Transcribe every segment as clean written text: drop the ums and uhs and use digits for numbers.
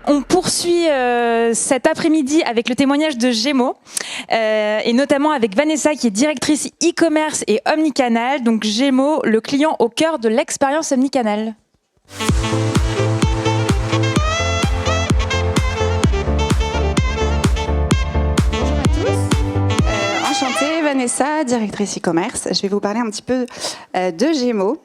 On poursuit cet après-midi avec le témoignage de Gémeaux, et notamment avec Vanessa qui est directrice e-commerce et omnicanal. Donc Gémeaux, le client au cœur de l'expérience omnicanal. Bonjour à tous, enchantée, Vanessa, directrice e-commerce. Je vais vous parler un petit peu de Gémeaux.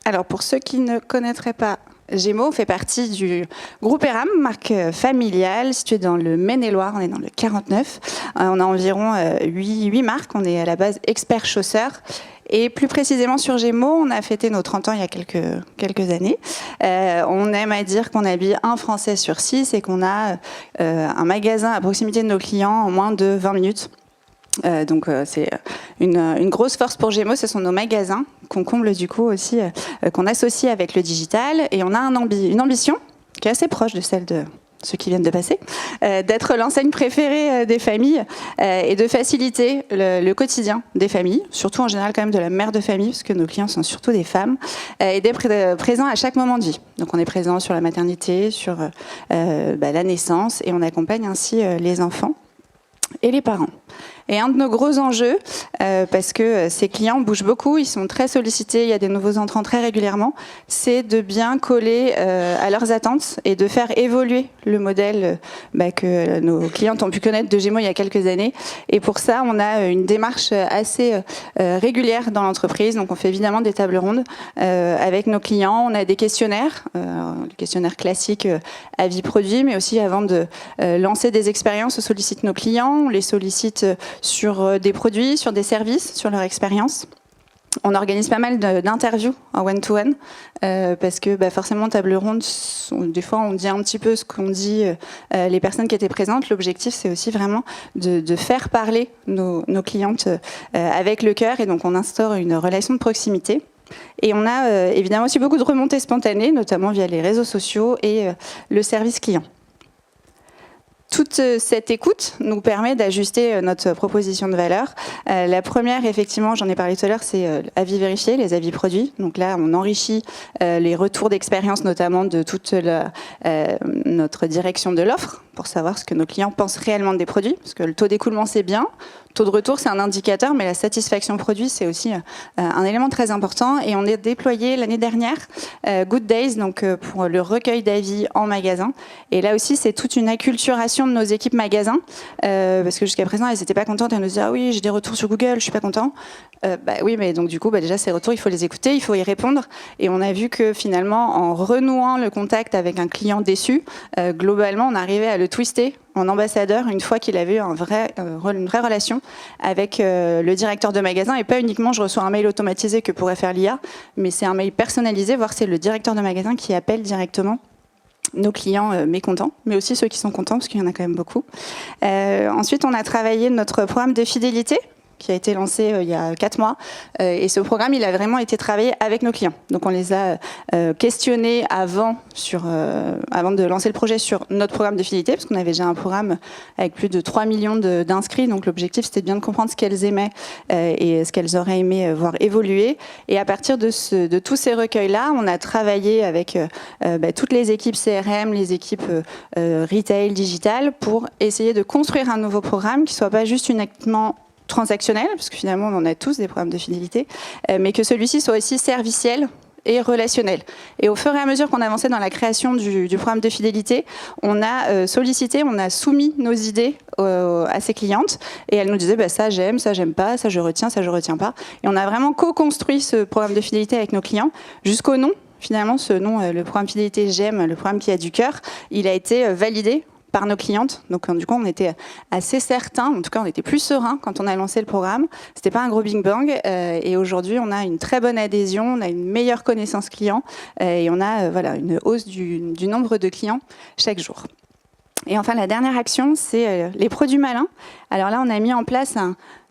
Alors pour ceux qui ne connaîtraient pas, Gémeaux fait partie du groupe Eram, marque familiale située dans le Maine-et-Loire, on est dans le 49. On a environ 8 marques, on est à la base expert chausseurs. Et plus précisément sur Gémeaux, on a fêté nos 30 ans il y a quelques années. On aime à dire qu'on habille un Français sur 6 et qu'on a un magasin à proximité de nos clients en moins de 20 minutes. Donc c'est une grosse force pour Gémeaux, ce sont nos magasins qu'on comble du coup aussi, qu'on associe avec le digital. Et on a une ambition qui est assez proche de celle de ceux qui viennent de passer, d'être l'enseigne préférée des familles et de faciliter le quotidien des familles, surtout en général quand même de la mère de famille, parce que nos clients sont surtout des femmes, et d'être présents à chaque moment de vie. Donc on est présent sur la maternité, sur la naissance, et on accompagne ainsi les enfants et les parents. Et un de nos gros enjeux, parce que ces clients bougent beaucoup, ils sont très sollicités, il y a des nouveaux entrants très régulièrement, c'est de bien coller à leurs attentes et de faire évoluer le modèle que nos clients ont pu connaître de Gémeaux il y a quelques années. Et pour ça, on a une démarche assez régulière dans l'entreprise. Donc on fait évidemment des tables rondes avec nos clients. On a des questionnaires classiques avis produits, mais aussi avant de lancer des expériences, on sollicite nos clients, on les sollicite sur des produits, sur des services, sur leur expérience. On organise pas mal d'interviews en one-to-one parce que forcément, table ronde, des fois on dit un petit peu ce qu'ont dit les personnes qui étaient présentes. L'objectif, c'est aussi vraiment de faire parler nos clientes avec le cœur, et donc on instaure une relation de proximité. Et on a évidemment aussi beaucoup de remontées spontanées, notamment via les réseaux sociaux et le service client. Toute cette écoute nous permet d'ajuster notre proposition de valeur. La première, effectivement, j'en ai parlé tout à l'heure, c'est avis vérifiés, les avis produits. Donc là, on enrichit les retours d'expérience, notamment de toute notre direction de l'offre, pour savoir ce que nos clients pensent réellement des produits, parce que le taux d'écoulement, c'est bien. Taux de retour, c'est un indicateur, mais la satisfaction produit, c'est aussi un élément très important. Et on a déployé l'année dernière Good Days, donc pour le recueil d'avis en magasin. Et là aussi, c'est toute une acculturation de nos équipes magasins, parce que jusqu'à présent, elles n'étaient pas contentes. Elles nous disaient « Ah oui, j'ai des retours sur Google, je suis pas content ». Oui, mais donc du coup, déjà, ces retours, il faut les écouter, il faut y répondre. Et on a vu que finalement, en renouant le contact avec un client déçu, globalement, on arrivait à le twister en ambassadeur une fois qu'il avait une vraie relation avec le directeur de magasin, et pas uniquement je reçois un mail automatisé que pourrait faire l'IA, mais c'est un mail personnalisé, voire c'est le directeur de magasin qui appelle directement nos clients mécontents, mais aussi ceux qui sont contents, parce qu'il y en a quand même beaucoup. Ensuite, on a travaillé notre programme de fidélité, qui a été lancé il y a 4 mois. Et ce programme, il a vraiment été travaillé avec nos clients. Donc on les a questionnés avant de lancer le projet sur notre programme de fidélité, parce qu'on avait déjà un programme avec plus de 3 millions d'inscrits. Donc l'objectif, c'était bien de comprendre ce qu'elles aimaient et ce qu'elles auraient aimé voir évoluer. Et à partir de tous ces recueils-là, on a travaillé avec toutes les équipes CRM, les équipes retail, digital, pour essayer de construire un nouveau programme qui ne soit pas juste uniquement transactionnel, parce que finalement on en a tous des programmes de fidélité, mais que celui-ci soit aussi serviciel et relationnel. Et au fur et à mesure qu'on avançait dans la création du programme de fidélité, on a sollicité, on a soumis nos idées à ces clientes, et elles nous disaient ça j'aime pas, ça je retiens pas. Et on a vraiment co-construit ce programme de fidélité avec nos clients jusqu'au nom. Finalement, ce nom, le programme fidélité j'aime, le programme qui a du cœur, il a été validé par nos clientes. Donc du coup, on était assez certains, en tout cas on était plus sereins quand on a lancé le programme. C'était pas un gros bing bang, et aujourd'hui on a une très bonne adhésion, on a une meilleure connaissance client, et on a une hausse du nombre de clients chaque jour. Et enfin, la dernière action, c'est les produits malins. Alors là, on a mis en place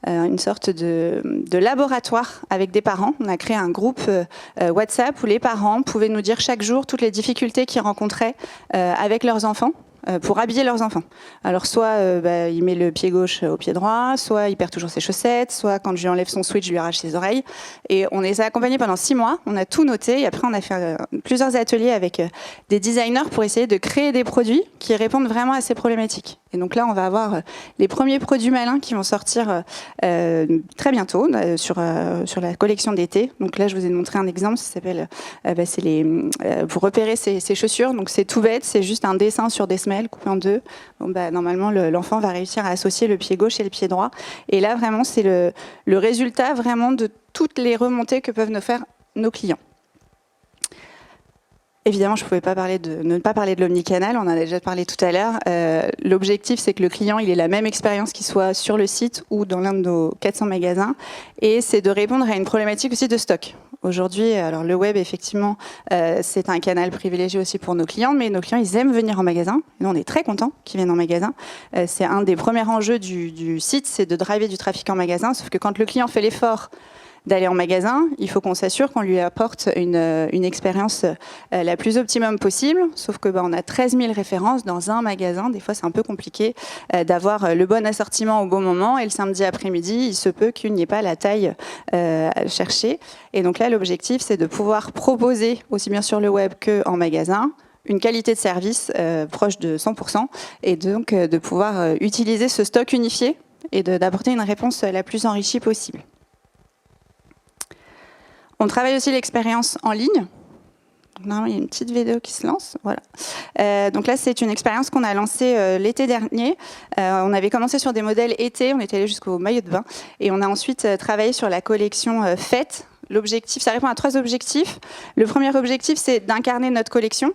une sorte de laboratoire avec des parents. On a créé un groupe WhatsApp où les parents pouvaient nous dire chaque jour toutes les difficultés qu'ils rencontraient avec leurs enfants. pour habiller leurs enfants. Alors soit il met le pied gauche au pied droit, soit il perd toujours ses chaussettes, soit quand je lui enlève son switch, je lui arrache ses oreilles. Et on les a accompagnés pendant 6 mois, on a tout noté, et après on a fait plusieurs ateliers avec des designers pour essayer de créer des produits qui répondent vraiment à ces problématiques. Et donc là, on va avoir les premiers produits malins qui vont sortir très bientôt sur la collection d'été. Donc là, je vous ai montré un exemple, ça s'appelle pour repérer ses chaussures. Donc c'est tout bête, c'est juste un dessin sur des semelles coupé en deux. Bon, normalement, l'enfant va réussir à associer le pied gauche et le pied droit. Et là, vraiment, c'est le résultat vraiment de toutes les remontées que peuvent nous faire nos clients. Évidemment, je ne pouvais pas ne pas parler de l'omnicanal, on en a déjà parlé tout à l'heure. L'objectif, c'est que le client il ait la même expérience qu'il soit sur le site ou dans l'un de nos 400 magasins. Et c'est de répondre à une problématique aussi de stock. Aujourd'hui, alors le web, effectivement, c'est un canal privilégié aussi pour nos clients, mais nos clients, ils aiment venir en magasin. Et nous, on est très contents qu'ils viennent en magasin. C'est un des premiers enjeux du site, c'est de driver du trafic en magasin. Sauf que quand le client fait l'effort d'aller en magasin, il faut qu'on s'assure qu'on lui apporte une expérience la plus optimum possible, sauf que on a 13 000 références dans un magasin, des fois c'est un peu compliqué d'avoir le bon assortiment au bon moment, et le samedi après-midi, il se peut qu'il n'y ait pas la taille à chercher. Et donc là, l'objectif, c'est de pouvoir proposer, aussi bien sur le web qu'en magasin, une qualité de service proche de 100%, et donc de pouvoir utiliser ce stock unifié et d'apporter une réponse la plus enrichie possible. On travaille aussi l'expérience en ligne. Normalement, il y a une petite vidéo qui se lance. Voilà. Donc là, c'est une expérience qu'on a lancée l'été dernier. On avait commencé sur des modèles été, on était allé jusqu'au maillot de bain. Et on a ensuite travaillé sur la collection fête. L'objectif, ça répond à 3 objectifs. Le premier objectif, c'est d'incarner notre collection.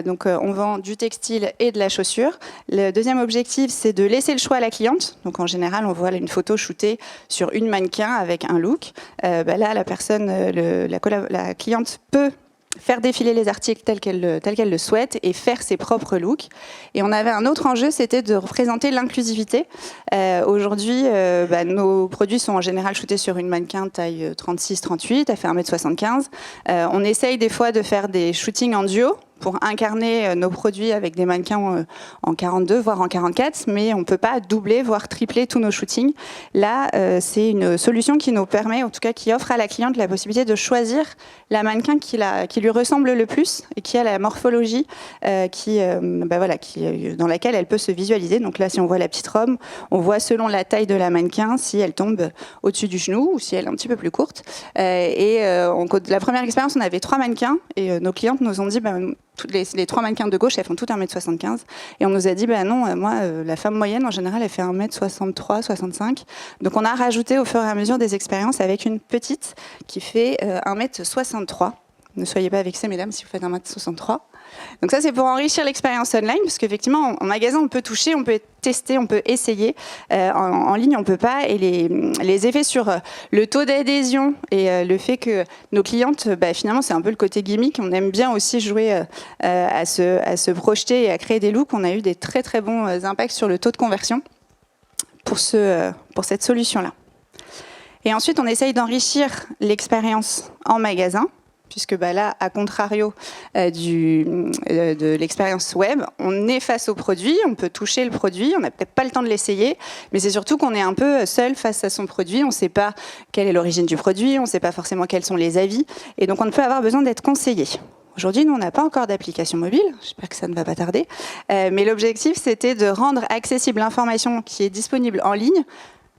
Donc, on vend du textile et de la chaussure. Le deuxième objectif, c'est de laisser le choix à la cliente. Donc, en général, on voit une photo shootée sur une mannequin avec un look. Là, la personne, la cliente peut faire défiler les articles tels qu'elle le souhaite et faire ses propres looks. Et on avait un autre enjeu, c'était de représenter l'inclusivité. Aujourd'hui, nos produits sont en général shootés sur une mannequin taille 36-38, elle fait 1m75. On essaye des fois de faire des shootings en duo pour incarner nos produits avec des mannequins en 42, voire en 44, mais on ne peut pas doubler, voire tripler tous nos shootings. Là, c'est une solution qui nous permet, en tout cas qui offre à la cliente la possibilité de choisir la mannequin qui lui ressemble le plus et qui a la morphologie dans laquelle elle peut se visualiser. Donc là, si on voit la petite robe, on voit selon la taille de la mannequin si elle tombe au-dessus du genou ou si elle est un petit peu plus courte. La première expérience, on avait 3 mannequins et nos clientes nous ont dit les 3 mannequins de gauche, elles font toutes 1m75. Et on nous a dit, non, moi, la femme moyenne, en général, elle fait 1m63, 65. Donc on a rajouté au fur et à mesure des expériences avec une petite qui fait 1m63. Ne soyez pas vexés, mesdames, si vous faites 1m63. Donc ça, c'est pour enrichir l'expérience online, parce qu'effectivement, en magasin, on peut toucher, on peut tester, on peut essayer. En ligne, on ne peut pas. Et les effets sur le taux d'adhésion et le fait que nos clientes, finalement, c'est un peu le côté gimmick. On aime bien aussi jouer à se projeter et à créer des looks. On a eu des très, très bons impacts sur le taux de conversion pour cette solution-là. Et ensuite, on essaye d'enrichir l'expérience en magasin, puisque là, à contrario de l'expérience web, on est face au produit, on peut toucher le produit, on n'a peut-être pas le temps de l'essayer, mais c'est surtout qu'on est un peu seul face à son produit, on ne sait pas quelle est l'origine du produit, on ne sait pas forcément quels sont les avis, et donc on peut avoir besoin d'être conseillé. Aujourd'hui, nous, on n'a pas encore d'application mobile, j'espère que ça ne va pas tarder, mais l'objectif, c'était de rendre accessible l'information qui est disponible en ligne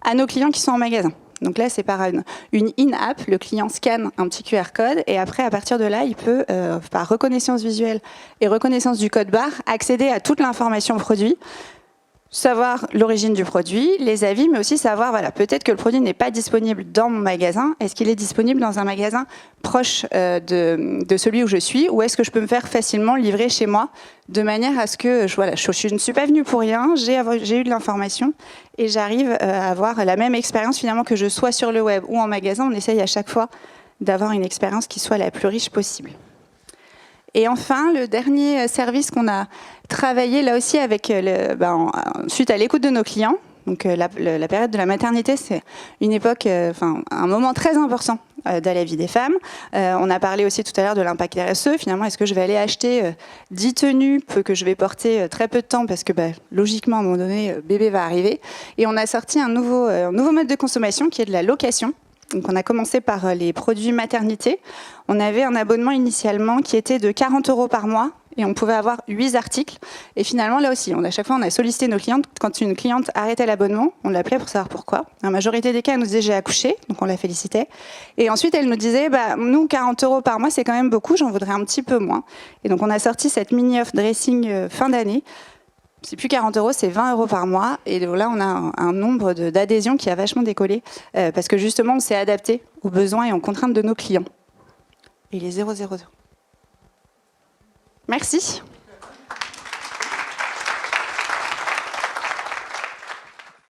à nos clients qui sont en magasin. Donc là, c'est par une in-app, le client scanne un petit QR code et après, à partir de là, il peut, par reconnaissance visuelle et reconnaissance du code barre, accéder à toute l'information produit, savoir l'origine du produit, les avis, mais aussi savoir, peut-être que le produit n'est pas disponible dans mon magasin. Est-ce qu'il est disponible dans un magasin proche de celui où je suis, ou est-ce que je peux me faire facilement livrer chez moi de manière à ce que je ne suis pas venue pour rien, j'ai eu de l'information et j'arrive à avoir la même expérience finalement que je sois sur le web ou en magasin. On essaye à chaque fois d'avoir une expérience qui soit la plus riche possible. Et enfin, le dernier service qu'on a travaillé là aussi avec suite à l'écoute de nos clients, Donc la période de la maternité, c'est une époque, un moment très important dans la vie des femmes. On a parlé aussi tout à l'heure de l'impact RSE. Finalement, est-ce que je vais aller acheter 10 tenues que je vais porter très peu de temps parce que logiquement, à un moment donné, bébé va arriver. Et on a sorti un nouveau mode de consommation qui est de la location. Donc on a commencé par les produits maternité. On avait un abonnement initialement qui était de 40 € par mois et on pouvait avoir 8 articles. Et finalement, là aussi, à chaque fois, on a sollicité nos clientes. Quand une cliente arrêtait l'abonnement, on l'appelait pour savoir pourquoi. La majorité des cas, elle nous disait « j'ai accouché », donc on la félicitait. Et ensuite, elle nous disait nous, 40 € par mois, c'est quand même beaucoup, j'en voudrais un petit peu moins. Et donc on a sorti cette mini-off dressing fin d'année. C'est plus 40 €, c'est 20 € par mois. Et là, on a un nombre d'adhésions qui a vachement décollé parce que justement, on s'est adapté aux besoins et aux contraintes de nos clients. Et il est 002. Merci.